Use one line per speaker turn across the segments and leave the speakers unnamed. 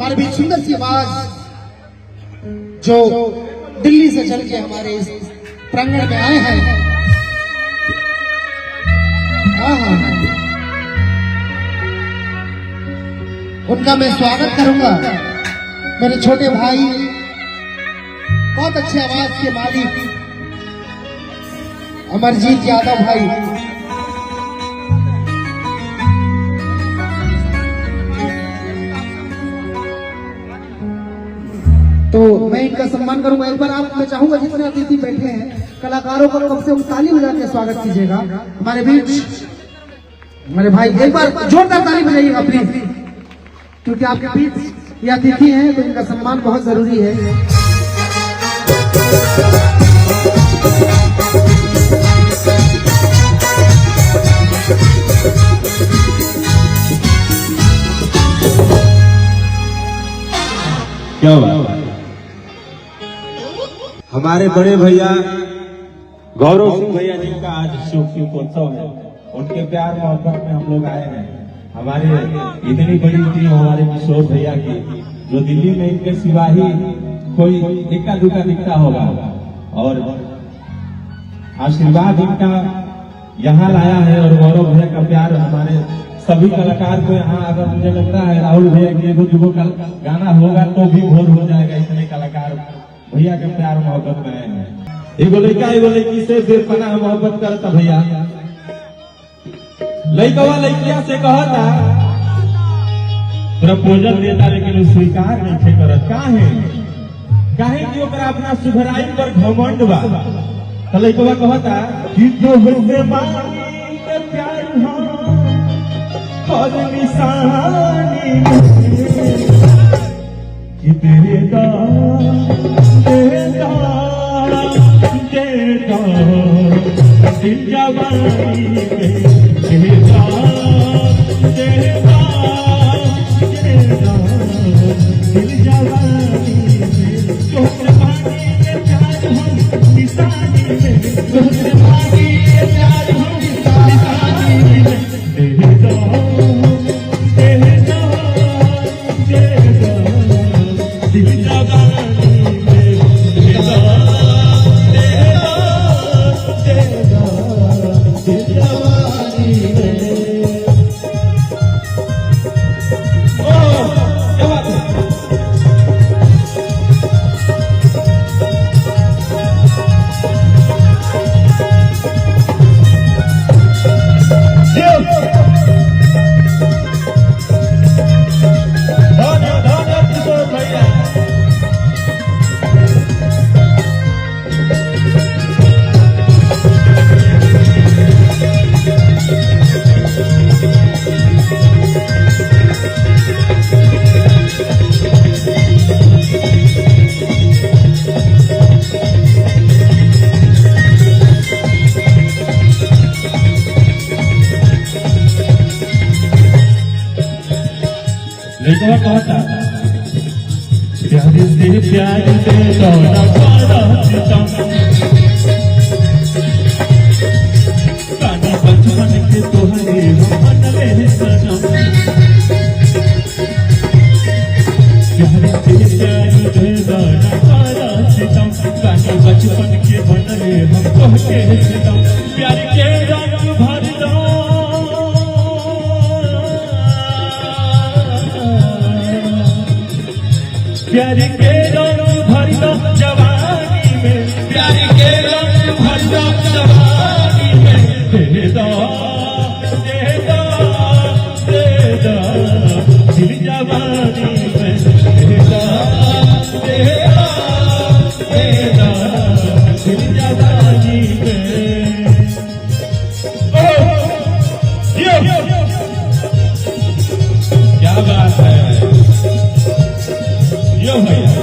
हमारे बीच सुंदर सी आवाज जो दिल्ली से चल के हमारे इस प्रांगण में आए हैं। उनका मैं स्वागत करूंगा। मेरे छोटे भाई, बहुत अच्छे आवाज के मालिक अमरजीत यादव भाई। तो मैं इनका सम्मान करूंगा। एक बार आप, मैं चाहूंगा जितने अतिथि बैठे हैं कलाकारों को कम से कम ताली बजा के स्वागत कीजिएगा हमारे बीच। हमारे भाई एक बार जोरदार ताली बजाइएगा प्लीज, क्योंकि आपके बीच ये अतिथि हैं तो इनका सम्मान बहुत जरूरी है।
क्या बात है। हमारे बड़े भैया गौरव सिंह भैया जी का आज शुभ उत्सव है। उनके प्यार मोहब्बत में हम लोग आए हैं। हमारे इतनी बड़ी टीम हमारे किशोर भैया की, जो दिल्ली में इनके सिवा ही कोई इक्का दुक्का दिखता होगा, और आशीर्वाद इनका यहाँ लाया है। और गौरव भैया का प्यार हमारे सभी कलाकार को यहाँ, अगर मुझे लगता है राहुल भैया की एगो दुगो गाना होगा तो भी भोर हो जाएगा। इतने कलाकार भैया के प्यार मोहब्बत में आए हैं। एगो लड़का एगो लड़की से बेपनाह मोहब्बत करता भैया। लड़कवा लड़किया से कहता प्रपोजल देता, लेकिन स्वीकार नहीं करत। काहे कि ओकरा अपना सुघराई पर घमंड बा। तो लड़कवा कहता कि जो होते मांगी के प्यार हो और निशानी कि तेरे दिल जवानी में दिल जवानी में तोहरे पानी के प्यार हो निशानी में, तोहरे पानी के प्यार हो निशानी में। दिल जवानी कहता प्यार से प्यार से दौड़ा पारा गाना बचपन के तोहरे मन में सनम। प्यार से प्यार से दौड़ा पारा सितम, गाना बचपन के मन में हम तोहके सितम। प्यार के रंग भर दो प्यार के रंग भर दो जवानी में, प्यार के रंग भर दो जवानी में। दे दो दिल जवानी में, दे दो दिल जवानी में। क्या बात है यो भैया।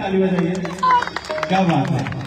ताली बजाइए, क्या बात है।